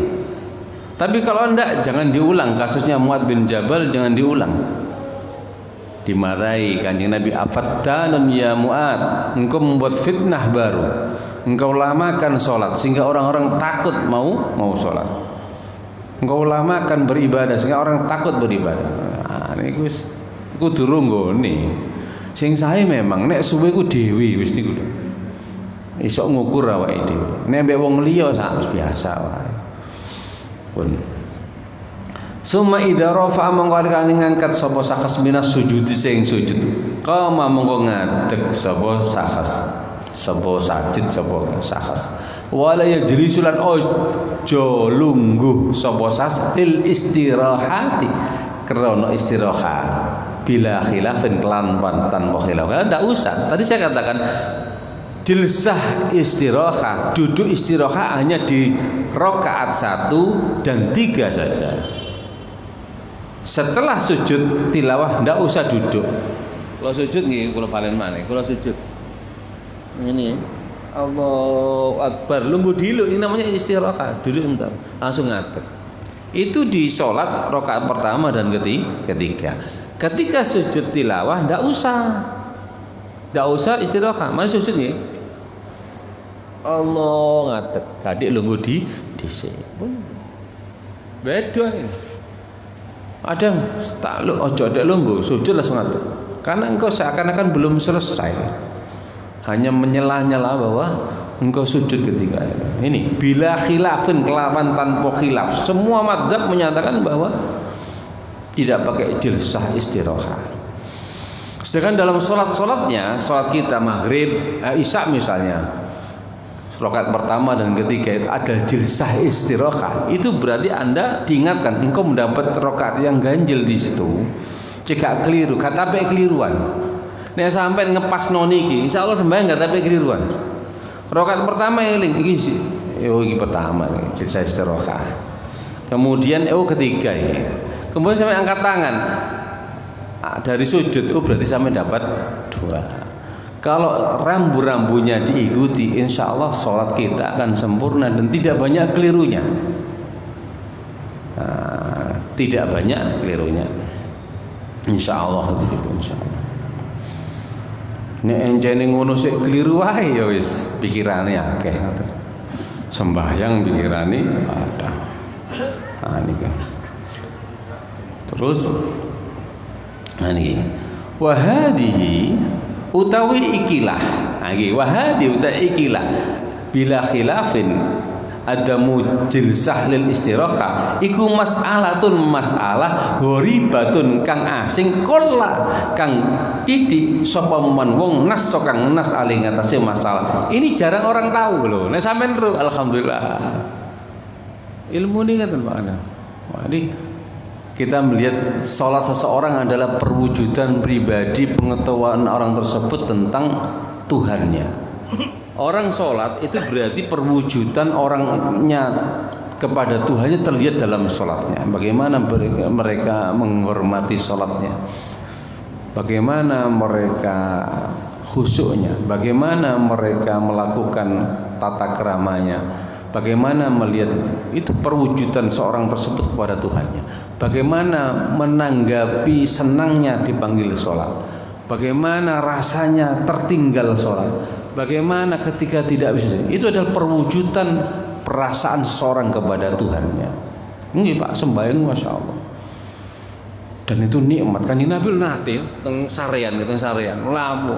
Tapi kalau enggak jangan diulang kasusnya Muad bin Jabal, jangan diulang. Dimarahi Kanjeng Nabi, afattanun ya Muad, engkau membuat fitnah baru. Engkau lamakan salat sehingga orang-orang takut mau salat. Engkau lamakan beribadah sehingga orang takut beribadah. Nah, niku wis kudu nggone. Sing sae memang nek suwe ku dhewe wis niku. Iso ngukur awake dhewe. Nek mbek wong liya sak biasa wae. Pun. Summa idza rafa'a mongko kang ngangkat sapa sakas minas sujud sing sujud. Qama mongko ngadeg sapa sakas. Sapa sajid sapa sakas. Wala yajlisulan ojo lungguh sapa sas lil istirahati krana istirahat bila khilafin tanpa khilaf. Enggak usah. Tadi saya katakan jilsah istirahat, duduk istirahat hanya di rakaat 1 dan 3 saja. Setelah sujud tilawah ndak usah duduk. Kalau sujud nggih kula balen maneh, kula sujud. Ini Allahu Akbar, lungguh dulu, ini namanya istirahat, duduk bentar, langsung ngadeg. Itu di sholat rakaat pertama dan ketiga. Ketika sujud tilawah ndak usah istirahat, mana sujud nggih? Allah ngadeg, tadi lungguh di dhisik. Beda ini. Ada tak lu ojo ada lungguh, sujud langsung ngadeg. Karena engkau seakan-akan belum selesai. Hanya menyela-nyela bahwa engkau sujud ketika ini bila khilafin kelawan tanpa khilaf. Semua madzhab menyatakan bahwa tidak pakai jilsah istirahat. Sedangkan dalam sholat-sholatnya, sholat kita maghrib, isya misalnya, rakaat pertama dan ketiga ada jilsah istirahat. Itu berarti Anda diingatkan engkau mendapat rakaat yang ganjil di situ. Jika keliru, kata keliruan. Nek sampai ngepas noni iki, insyaallah sembahyang enggak tapi keliruan. Rakaat pertama eling iki pertama jilsah istirahat. Kemudian ketiga ini. Kemudian sampai angkat tangan. Dari sujud berarti sampai dapat 2. Kalau rambu-rambunya diikuti, insya Allah sholat kita akan sempurna dan tidak banyak kelirunya. Tidak banyak kelirunya. Insya Allah begitu, insya Allah. Nek encene ngono sik keliru wae ya wis pikirane akeh. Sembahyang pikirane ada. Niki. Terus niki. Wa hadhihi utawi ikilah. Nggih, wa hadhihi utawi ikilah bila khilafin adamu jilsah lil istiraha iku masalah ghoribatun kang asing kula kang didik sapa men wong nas kang nas ali ngatasé masalah. Ini jarang orang tahu lho. Nek sampean ro alhamdulillah. Ilmu ini kan Pak Ana. Jadi kita melihat sholat seseorang adalah perwujudan pribadi pengetahuan orang tersebut tentang Tuhannya. Orang sholat itu berarti perwujudan orangnya kepada Tuhannya terlihat dalam sholatnya. Bagaimana mereka menghormati sholatnya, bagaimana mereka khusyuknya, bagaimana mereka melakukan tata keramanya, bagaimana melihat itu perwujudan seorang tersebut kepada Tuhannya, bagaimana menanggapi senangnya dipanggil sholat, bagaimana rasanya tertinggal sholat, bagaimana ketika tidak bisa. Itu adalah perwujudan perasaan seseorang kepada Tuhannya. Ini Pak sembahyang Masya Allah. Dan itu nikmat. Kan Nabi nate teng sarean lamu.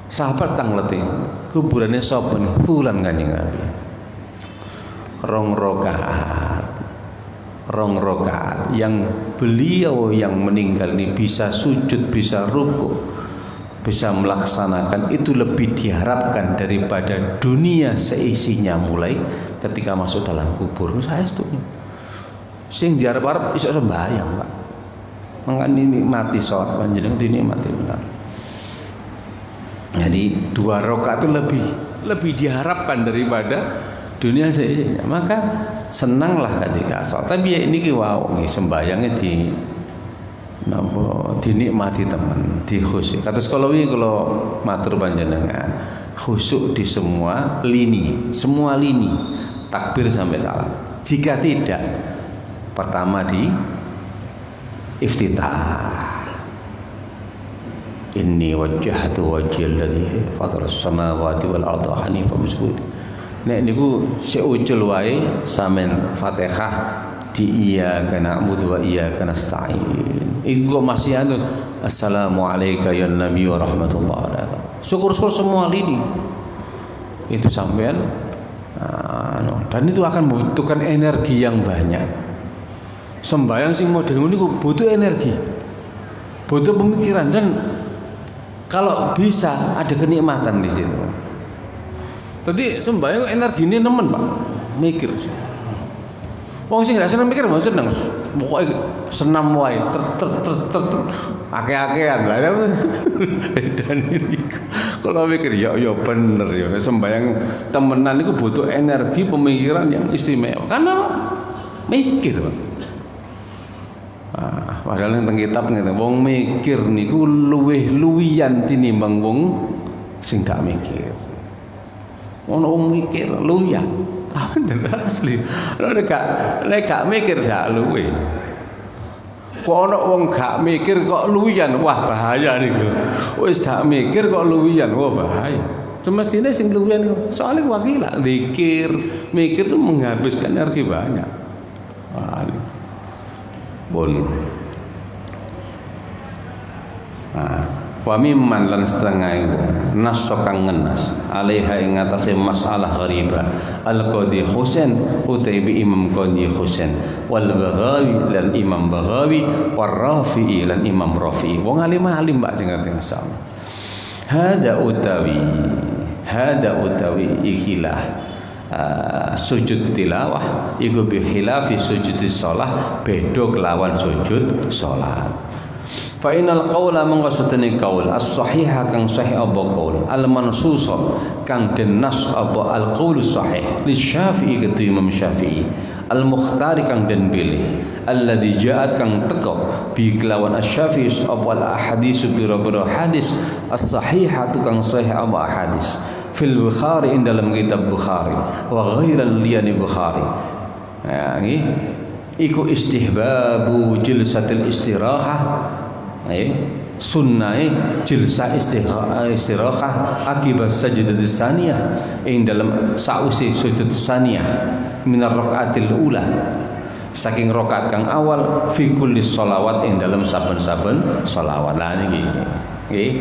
Sahabat tang letih kuburannya sapa nih fulan Kanjeng Nabi. Rong rokaat yang beliau yang meninggal ini bisa sujud, bisa ruku, bisa melaksanakan itu lebih diharapkan daripada dunia seisinya mulai ketika masuk dalam kubur. Saya setuju. Sing diharap-harap iso sembahyang, Pak. Mangka nikmati sholat panjenengan dinikmati benar. Jadi 2 rakaat itu lebih diharapkan daripada dunia seisinya. Maka senanglah ketika sholat. Tapi ya ini wow, sembahyangnya dinikmati teman, dikhusyuk. Kados kalau matur panjenengan khusyuk di semua lini, takbir sampai salam. Jika tidak, pertama di iftitah. Inni wajjahtu wajhiyal ladzi fatara as-samawati wal arda hanifan muslim. Nek niku seucul wae sampean Fatihah di iyyaka na'budu wa iyyaka nasta'in. Iku masih anu assalamu alayka ya nabi wa rahmatullahi wa barakatuh. Syukur-syukur semua lini. Itu sampean dan itu akan membutuhkan energi yang banyak. Sembahyang sing model niku butuh energi. Butuh pemikiran dan kalau bisa ada kenikmatan di situ. Tadi sembahyang energinya nemen Pak, mikir. Wong sing gak seneng mikir mau seneng. Pokoke senam wae, akeh-akehan lah. Dan ini kalau mikir ya bener ya sembahyang temenan itu butuh energi pemikiran yang istimewa. Karena mikir Pak. Padahal teng kitab ngene, wong mikir niku luwihan tinimbang wong sing gak mikir. Ono wong mikir luwihan. Bener asli. Nek gak mikir gak luwe. Kok ono wong gak mikir kok luwihan, wah bahaya niku. Wis gak mikir kok luwihan, wah bahaya. Semestinya sing luwihan niku soalnya wakilah zikir, mikir itu menghabiskan energi banyak. Wah. Bon. Wa mimman lan setengah itu nas kang ngenas alaiha ing atase masalah ghariba al-Qadhi Husain utai bi Imam Qadhi Husain wal Baghawi lan Imam Baghawi war Rafi'i lan Imam Rafi'i. Wong alim-alim Mbak sing ngerti masyaallah. Hada utawi ikilah sujud tilawah iku bi khilafi sujudis shalah beda kelawan sujud salat. Fa innal qaula mangqasatani qaul as-sahihah kang sahih apa qaul al-mansusa kang denas apa al-qaul sahih li Syafi'i ke Imam Syafi'i al-mukhtar kang den pilih alladzi ja'at kang teko bi kelawan asy-Syafi'i apa al-ahadits bi-rabra hadis as-sahihatu kang sahih apa hadis fil Bukhari in dalam kitab Bukhari wa ghairan liyani Bukhari. Ya nggih iku istihbabu jilsatil istirahah sunnah jilsah istirahah akibat sajdah tsaniyah ing dalam sausi sujud tsaniyah minar rakaatil ula saking rakaat kang awal fi kulli sholawat ing dalam saben-saben sholawat. Lah niki nggih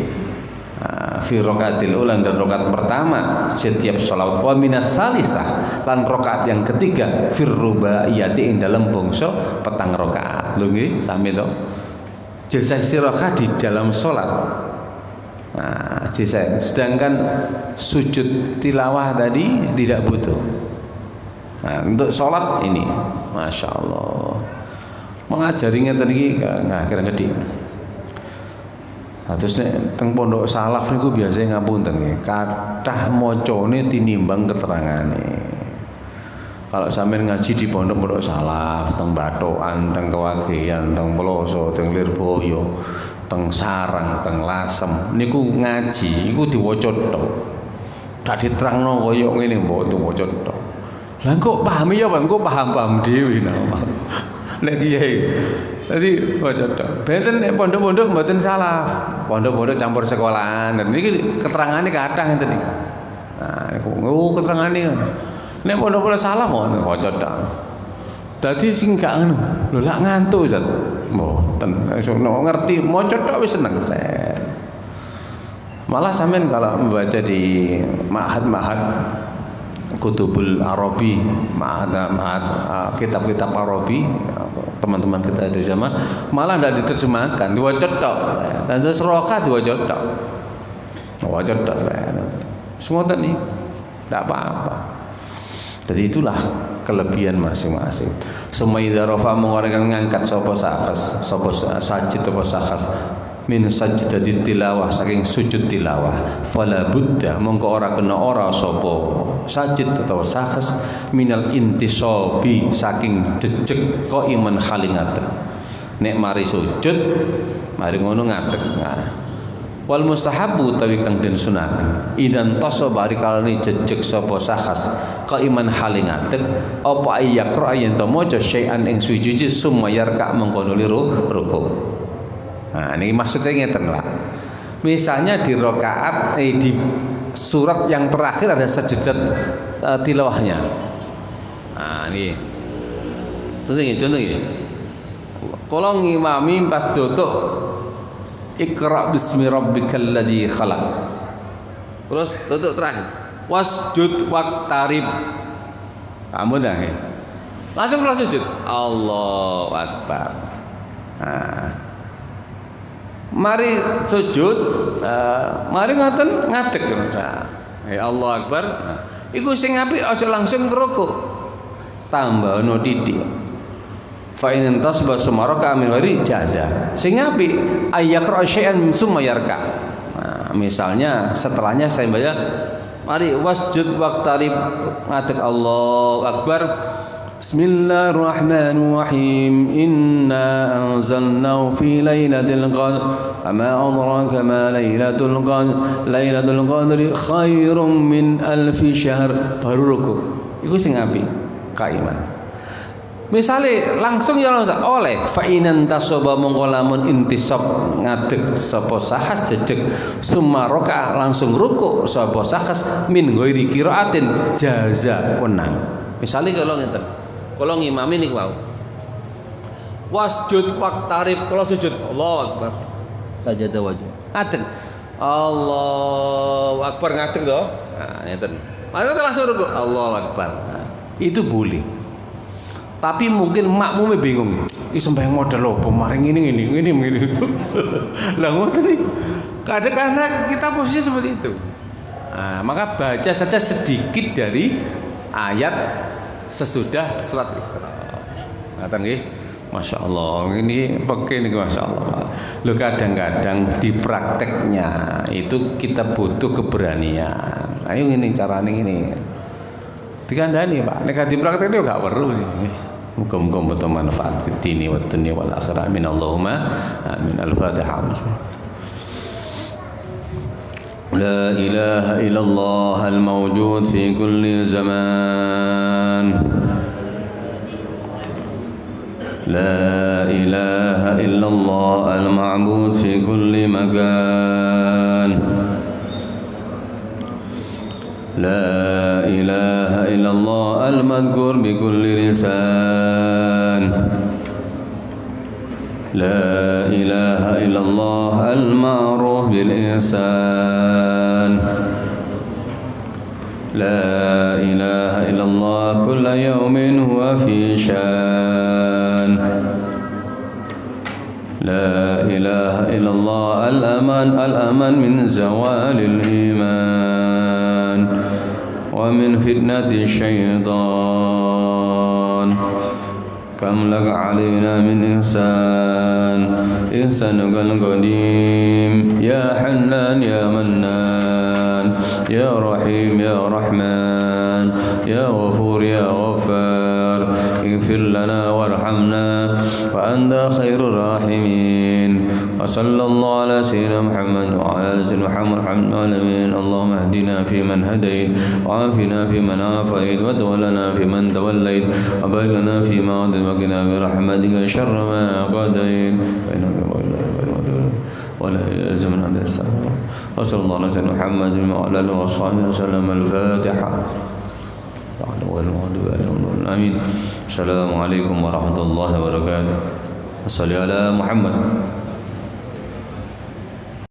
fi rakaatil ula dan rakaat pertama setiap sholawat wa minas salisah lan rakaat yang ketiga fir rubaiyati ing dalam bangsa petang rakaat. Lho nggih sami to. Jilsah istirahah di dalam sholat. Sedangkan sujud tilawah tadi tidak butuh. Untuk sholat ini, masya Allah, mengajarinya tadi kira-kira. Terus teng pondok salaf niku biasanya ngapunten nggih, kathah macane tinimbang keterangane. Kalau sampean ngaji di pondok-pondok salaf, teng Batokan, teng Kewagean, teng Peloso, teng Lirboyo, teng Sarang, teng Lasem, niku ngaji, iku diwaca tok. Tak diterangno koyo ngene mbok diwaca tok. Lah kok pahami ya, Bang, kok paham-paham dhewe napa. Nek kiai. Dadi waca tok. Benten nek pondok-pondok mboten salaf. Pondok-pondok campur sekolahan. Dan niki keterangane kathah ngenten iki. Nah, niku keterangane. Nek pondok-pondok salaf ngoten waca tok. Dadi sing gak ngono. Lho lak ngantuk Ustaz. Mboten. Ngerti maca tok wis seneng. Malah sampean kalau membaca di ma'had-ma'had Kutubul Arabi, kitab-kitab Arabi, teman-teman kita di zaman malah tidak diterjemahkan, diwaca tok. Dan terus rokaat diwaca tok. Waca tok semua tadi tidak apa-apa. Jadi itulah kelebihan masing-masing. Summa idza rafa mengorangkan ngangkat sapa sakas, sapa sajid apa sakas min sajdati tilawah, saking sujud tilawah, fala buddha mongko ora kena ora sapa sajid atau sakas minal intisabi, saking jejeg kok iman halingat. Nek mari sujud mari ngono ngadeg. Wal mustahabu tawi kang den sunaken idan taso bari kalane jejeg sapa sakas kok iman halingat apa ayakra yen to maca syai'an ing suci summa yarka mongko liru ruku. Nah, ini maksudnya ngeten lah. Misalnya di rakaat di surat yang terakhir ada sajadat tilawahnya. Nah, ini. Contoh ini. Kalau ngimami pas duduk Iqra bismi rabbikal ladzi khalaq. Terus duduk terakhir. Wasjud waqtarib. Kamu dah ya. Langsung sujud. Allahu Akbar. Nah, mari sujud, mari ngoten ngadeg. Ya Allah Akbar. Nah, iku sing apik aja langsung ngrukuk. Tambahno titik. Fa in tasba sumaraka min ghairi jaza. Sing apik ayyaqra syai'an summa yarka. Nah, misalnya setelahnya saya baca mari wasjud waqtarib ngadeg Allahu Akbar. Bismillahirrahmanirrahim. Inna anzalnahu fi lailatul qadr. Ama adraka ma lailatul qadr. Lailatul qadri khairum min alfi syahr. Baru ruku. Iku sing apik kaiman. Misale langsung ya oleh fa inan tasaba mongko lamun intisab ngadeg sapa sahas jejeg summa raka langsung ruku sapa sahas min ghairi qiraatin jaza wenang. Misale kalau ngeten. Kalau ngimami niku wau. Wasjud waqtarib, kalau sujud Allahu Akbar. Sajadah wajah. Ngadeg. Allahu Akbar ngadeg to. Nah, ngeten. Mari langsung ruku Allahu Akbar. Nah, itu boleh. Tapi mungkin makmumnya bingung. Iki sembahyang model opo maring ngene. Lah ngoten niku. Kadang-kadang kita posisi seperti itu. Nah, maka baca saja sedikit dari ayat sesudah surat Iqra. Ngaten nggih. Masya Allah, ini begini Masya Allah. Lo kadang-kadang di prakteknya itu kita butuh keberanian. Ayo ini caranya ini. Dikandani Pak. Nek di praktek itu gak perlu nih. Muga-muga betul manfaat di dini wa dunya wal akhirah. Amin Allahumma amin. Al-Fatihah. لا إله إلا الله الموجود في كل زمان لا إله إلا الله المعبود في كل مكان لا إله إلا الله المذكور بكل لسان لا إله إلا الله المعروف بالإحسان لا إله إلا الله كل يوم هو في شان لا إله إلا الله الأمان من زوال الإيمان ومن فتنة الشيطان كم لك علينا من إحسانك القديم يا حنان يا منان يا رحيم يا رحمن يا غفور يا غفار اغفر لنا وارحمنا وأنت خير الراحمين وصلى الله على سيدنا محمد وعلى آل سيدنا محمد الحمد العالمين اللهم اهدنا فيمن هديت وعافنا فيمن عافيت وتولنا فيمن توليت وبارك لنا فيما قضيت وقنا برحمتك شر ما قضيت ولا يلزمنا هذا السلام وصلى الله على سيدنا محمد وعلى آله وصحبه وسلم الفاتحة آمين. السلام عليكم ورحمة الله وبركاته. صل على محمد.